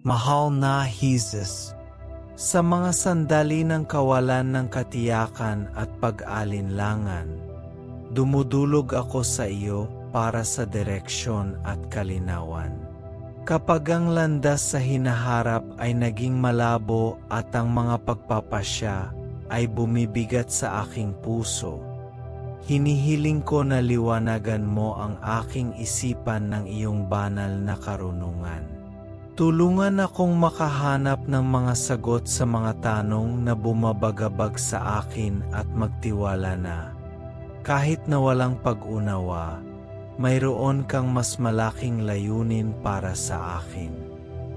Mahal na Jesus, sa mga sandali ng kawalan ng katiyakan at pag-alinlangan, dumudulog ako sa iyo para sa direksyon at kalinawan. Kapag ang landas sa hinaharap ay naging malabo at ang mga pagpapasya ay bumibigat sa aking puso, hinihiling ko na liwanagan mo ang aking isipan ng iyong banal na karunungan. Tulungan akong makahanap ng mga sagot sa mga tanong na bumabagabag sa akin at magtiwala na, kahit na walang pag-unawa, mayroon kang mas malaking layunin para sa akin.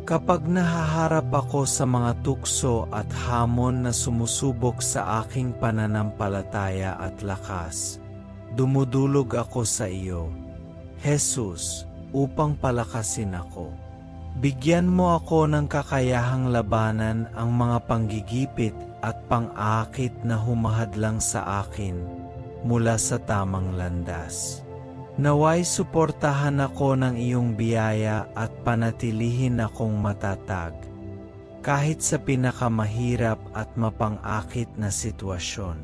Kapag nahaharap ako sa mga tukso at hamon na sumusubok sa aking pananampalataya at lakas, dumudulog ako sa iyo, Jesus, upang palakasin ako. Bigyan mo ako ng kakayahang labanan ang mga panggigipit at pang-aakit na humahadlang sa akin mula sa tamang landas. Naway suportahan ako ng iyong biyaya at panatilihin akong matatag, kahit sa pinakamahirap at mapang-akit na sitwasyon.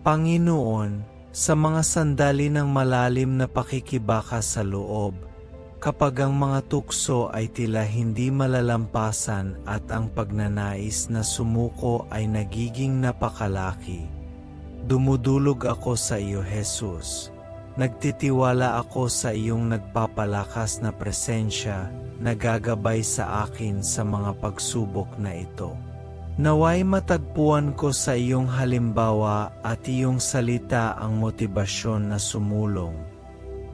Panginoon, sa mga sandali ng malalim na pakikibaka sa loob, kapag ang mga tukso ay tila hindi malalampasan at ang pagnanais na sumuko ay nagiging napakalaki, dumudulog ako sa iyo, Jesus. Nagtitiwala ako sa iyong nagpapalakas na presensya na gagabay sa akin sa mga pagsubok na ito. Naway matagpuan ko sa iyong halimbawa at iyong salita ang motibasyon na sumulong,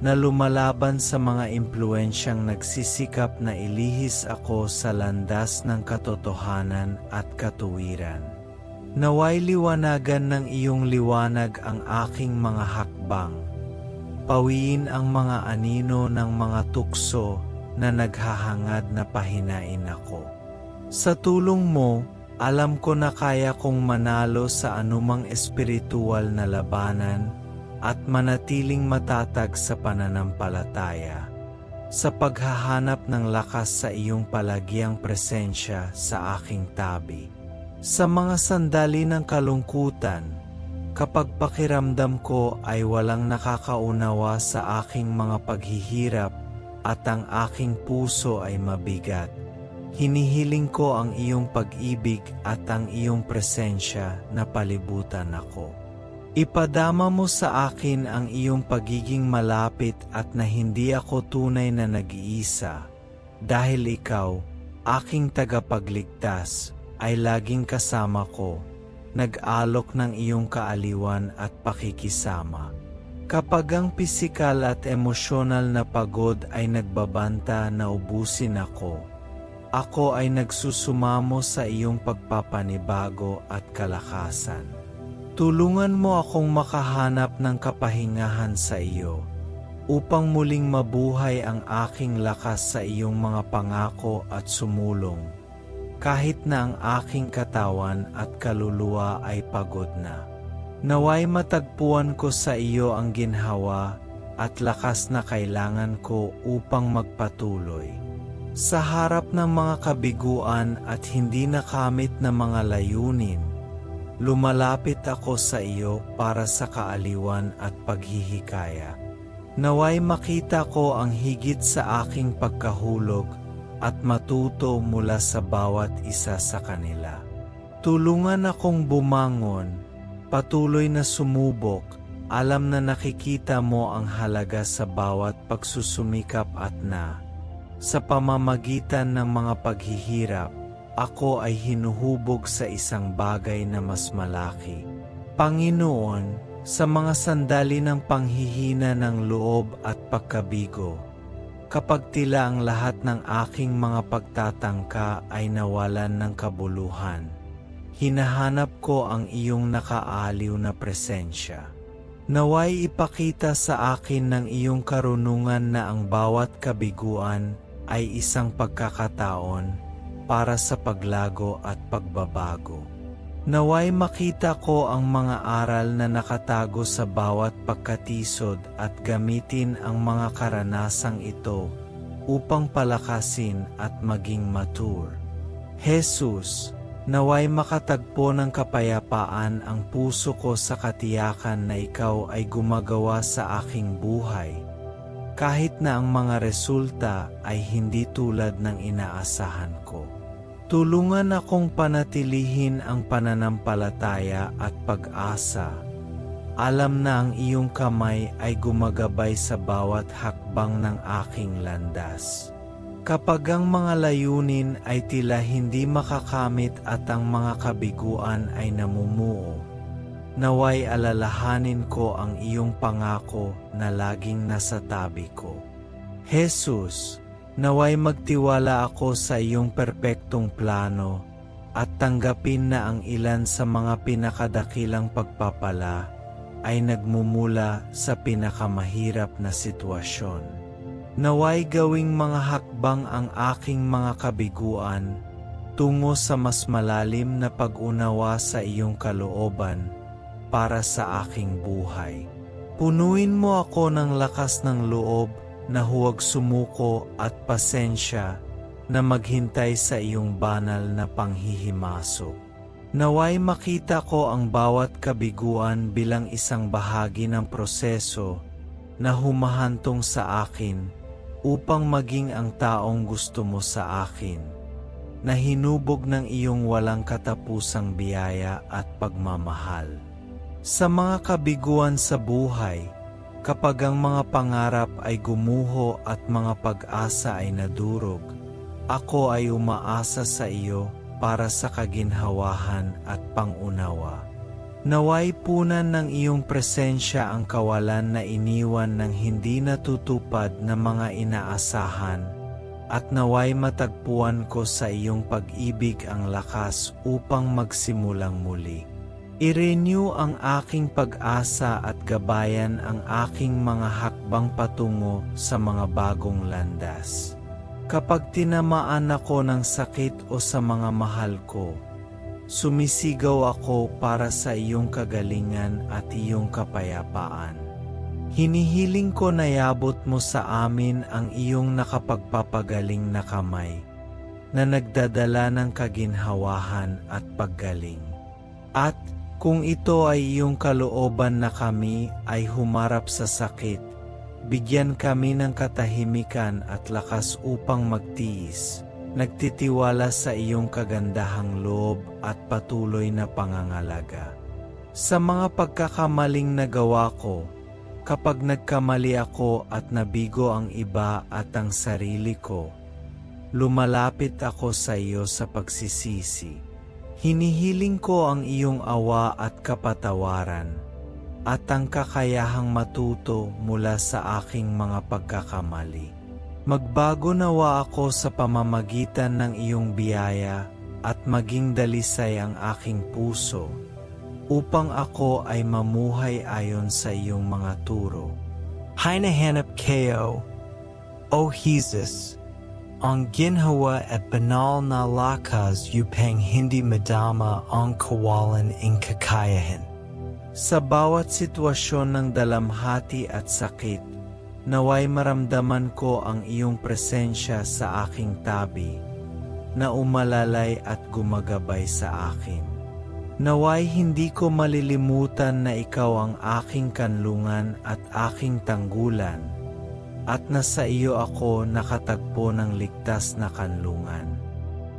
na lumalaban sa mga impluensyang nagsisikap na ilihis ako sa landas ng katotohanan at katuwiran. Naway liwanagan ng iyong liwanag ang aking mga hakbang, pawiin ang mga anino ng mga tukso na naghahangad na pahinain ako. Sa tulong mo, alam ko na kaya kong manalo sa anumang espiritual na labanan at manatiling matatag sa pananampalataya, sa paghahanap ng lakas sa iyong palagiang presensya sa aking tabi. Sa mga sandali ng kalungkutan, kapag pakiramdam ko ay walang nakakaunawa sa aking mga paghihirap at ang aking puso ay mabigat, hinihiling ko ang iyong pag-ibig at ang iyong presensya na palibutan ako. Ipadama mo sa akin ang iyong pagiging malapit at na hindi ako tunay na nag-iisa, dahil ikaw, aking tagapagligtas, ay laging kasama ko, nag-alok ng iyong kaaliwan at pakikisama. Kapag ang pisikal at emosyonal na pagod ay nagbabanta na ubusin ako ay nagsusumamo sa iyong pagpapanibago at kalakasan. Tulungan mo akong makahanap ng kapahingahan sa iyo, upang muling mabuhay ang aking lakas sa iyong mga pangako at sumulong, kahit na ang aking katawan at kaluluwa ay pagod na. Naway matagpuan ko sa iyo ang ginhawa at lakas na kailangan ko upang magpatuloy. Sa harap ng mga kabiguan at hindi nakamit na mga layunin, lumalapit ako sa iyo para sa kaaliwan at paghihikaya. Naway makita ko ang higit sa aking pagkahulog at matuto mula sa bawat isa sa kanila. Tulungan akong bumangon, patuloy na sumubok, alam na nakikita mo ang halaga sa bawat pagsusumikap at sa pamamagitan ng mga paghihirap, ako ay hinuhubog sa isang bagay na mas malaki. Panginoon, sa mga sandali ng panghihina ng loob at pagkabigo, kapag tila ang lahat ng aking mga pagtatangka ay nawalan ng kabuluhan, hinahanap ko ang iyong nakaaliw na presensya. Naway ipakita sa akin ng iyong karunungan na ang bawat kabiguan ay isang pagkakataon para sa paglago at pagbabago. Naway makita ko ang mga aral na nakatago sa bawat pagkatisod at gamitin ang mga karanasang ito upang palakasin at maging mature. Jesus, naway makatagpo ng kapayapaan ang puso ko sa katiyakan na ikaw ay gumagawa sa aking buhay, kahit na ang mga resulta ay hindi tulad ng inaasahan ko. Tulungan akong panatilihin ang pananampalataya at pag-asa. Alam na ang iyong kamay ay gumagabay sa bawat hakbang ng aking landas. Kapag ang mga layunin ay tila hindi makakamit at ang mga kabiguan ay namumuo, naway alalahanin ko ang iyong pangako na laging nasa tabi ko. Jesus, naway magtiwala ako sa iyong perpektong plano at tanggapin na ang ilan sa mga pinakadakilang pagpapala ay nagmumula sa pinakamahirap na sitwasyon. Naway gawing mga hakbang ang aking mga kabiguan tungo sa mas malalim na pag-unawa sa iyong kalooban para sa aking buhay. Punuin mo ako ng lakas ng loob na huwag sumuko at pasensya na maghintay sa iyong banal na panghihimasok. Naway makita ko ang bawat kabiguan bilang isang bahagi ng proseso na humahantong sa akin upang maging ang taong gusto mo sa akin, na hinubog ng iyong walang katapusang biyaya at pagmamahal. Sa mga kabiguan sa buhay, kapag ang mga pangarap ay gumuho at mga pag-asa ay nadurog, ako ay umaasa sa iyo para sa kaginhawahan at pangunawa. Naway punan ng iyong presensya ang kawalan na iniwan ng hindi natutupad na mga inaasahan, at naway matagpuan ko sa iyong pag-ibig ang lakas upang magsimulang muli. I-renew ang aking pag-asa at gabayan ang aking mga hakbang patungo sa mga bagong landas. Kapag tinamaan ako ng sakit o sa mga mahal ko, sumisigaw ako para sa iyong kagalingan at iyong kapayapaan. Hinihiling ko na iabot mo sa amin ang iyong nakapagpapagaling na kamay, na nagdadala ng kaginhawahan at paggaling. At kung ito ay iyong kalooban na kami ay humarap sa sakit, bigyan kami ng katahimikan at lakas upang magtiis, nagtitiwala sa iyong kagandahang loob at patuloy na pangangalaga. Sa mga pagkakamaling nagawa ko, kapag nagkamali ako at nabigo ang iba at ang sarili ko, lumalapit ako sa iyo sa pagsisisi. Hinihiling ko ang iyong awa at kapatawaran, at ang kakayahang matuto mula sa aking mga pagkakamali. Magbago nawa ako sa pamamagitan ng iyong biyaya at maging dalisay ang aking puso, upang ako ay mamuhay ayon sa iyong mga turo. Hinahanap kayo, O Jesus, ang ginhawa at banal na lakas upang hindi madama ang kawalan ng kakayahan. Sa bawat sitwasyon ng dalamhati at sakit, naway maramdaman ko ang iyong presensya sa aking tabi, na umalalay at gumagabay sa akin. Naway hindi ko malilimutan na ikaw ang aking kanlungan at aking tanggulan, at nasa iyo ako nakatagpo ng ligtas na kanlungan.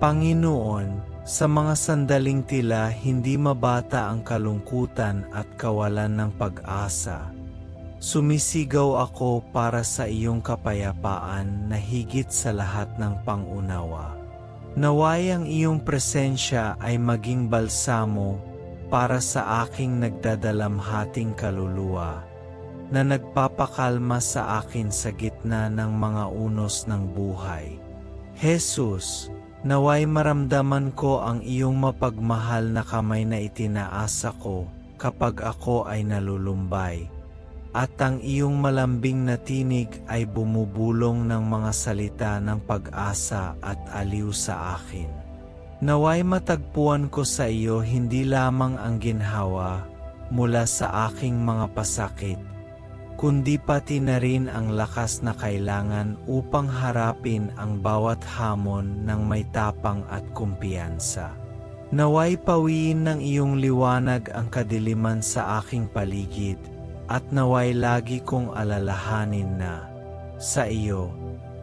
Panginoon, sa mga sandaling tila hindi mabata ang kalungkutan at kawalan ng pag-asa, sumisigaw ako para sa iyong kapayapaan na higit sa lahat ng pangunawa. Naway ang iyong presensya ay maging balsamo para sa aking nagdadalamhating kaluluwa, na nagpapakalma sa akin sa gitna ng mga unos ng buhay. Jesus, naway maramdaman ko ang iyong mapagmahal na kamay na itinaasa ko kapag ako ay nalulumbay, at ang iyong malambing na tinig ay bumubulong ng mga salita ng pag-asa at aliw sa akin. Naway matagpuan ko sa iyo hindi lamang ang ginhawa mula sa aking mga pasakit, kundi pati na rin ang lakas na kailangan upang harapin ang bawat hamon ng may tapang at kumpiyansa. Naway pawiin ng iyong liwanag ang kadiliman sa aking paligid, at naway lagi kong alalahanin na, sa iyo,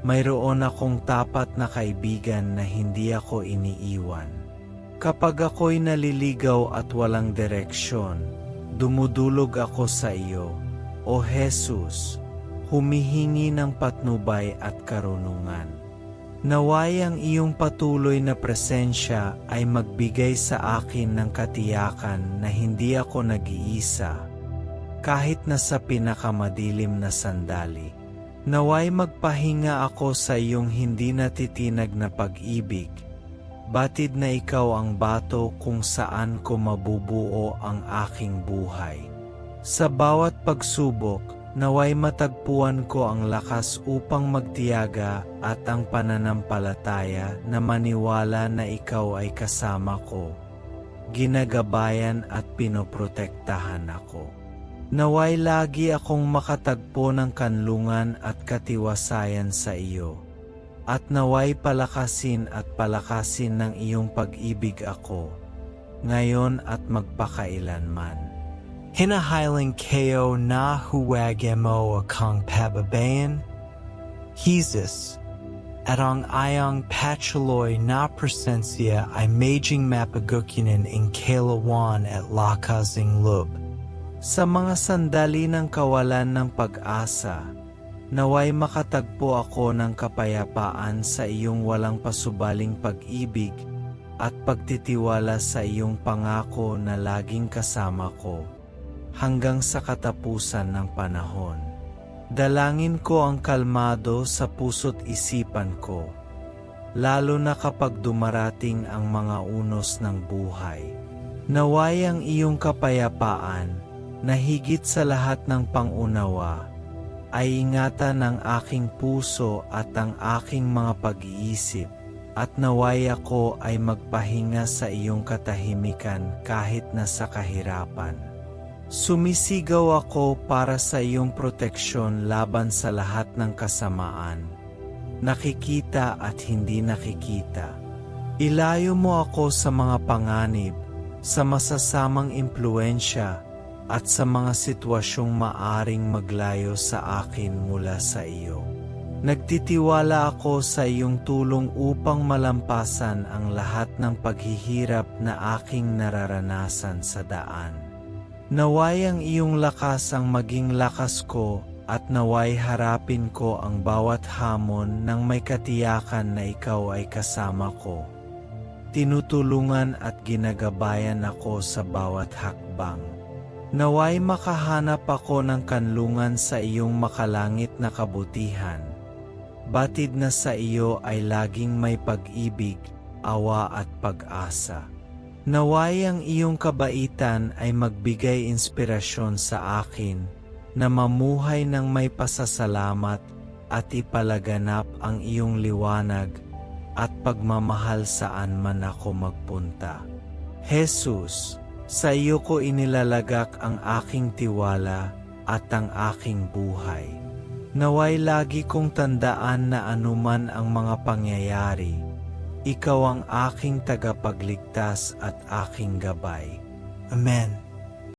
mayroon akong tapat na kaibigan na hindi ako iniiwan. Kapag ako'y naliligaw at walang direksyon, dumudulog ako sa iyo, O Jesus, humihingi ng patnubay at karunungan. Naway ang iyong patuloy na presensya ay magbigay sa akin ng katiyakan na hindi ako nag-iisa, kahit na sa pinakamadilim na sandali. Naway magpahinga ako sa iyong hindi natitinag na pag-ibig, batid na ikaw ang bato kung saan ko mabubuo ang aking buhay. Sa bawat pagsubok, naway matagpuan ko ang lakas upang magtiyaga at ang pananampalataya na maniwala na ikaw ay kasama ko, ginagabayan at pinoprotektahan ako. Naway lagi akong makatagpo ng kanlungan at katiwasayan sa iyo, at naway palakasin ng iyong pag-ibig ako, ngayon at magpakailanman. Hinahiling kayo na huwag mo akong pababayan, Jesus, at ang ayang patuloy na presensya ay maging mapagkukunan in kailawan at lakasing loob. Sa mga sandali ng kawalan ng pag-asa, naway makatagpo ako ng kapayapaan sa iyong walang pasubaling pag-ibig at pagtitiwala sa iyong pangako na laging kasama ko hanggang sa katapusan ng panahon. Dalangin ko ang kalmado sa puso't isipan ko, lalo na kapag dumarating ang mga unos ng buhay. Naway ang iyong kapayapaan, na higit sa lahat ng pangunawa, ay ingatan ng aking puso at ang aking mga pag-iisip, at naway ako ay magpahinga sa iyong katahimikan kahit nasa kahirapan. Sumisigaw ako para sa iyong proteksyon laban sa lahat ng kasamaan, nakikita at hindi nakikita. Ilayo mo ako sa mga panganib, sa masasamang impluensya, at sa mga sitwasyong maaring maglayo sa akin mula sa iyo. Nagtitiwala ako sa iyong tulong upang malampasan ang lahat ng paghihirap na aking nararanasan sa daan. Naway ang iyong lakas ang maging lakas ko at naway harapin ko ang bawat hamon ng may katiyakan na ikaw ay kasama ko. Tinutulungan at ginagabayan ako sa bawat hakbang. Naway makahanap ako ng kanlungan sa iyong makalangit na kabutihan. Batid na sa iyo ay laging may pag-ibig, awa at pag-asa. Naway ang iyong kabaitan ay magbigay inspirasyon sa akin na mamuhay ng may pasasalamat at ipalaganap ang iyong liwanag at pagmamahal saan man ako magpunta. Jesus, sa iyo ko inilalagak ang aking tiwala at ang aking buhay. Naway lagi kong tandaan na anuman ang mga pangyayari, ikaw ang aking tagapagligtas at aking gabay. Amen.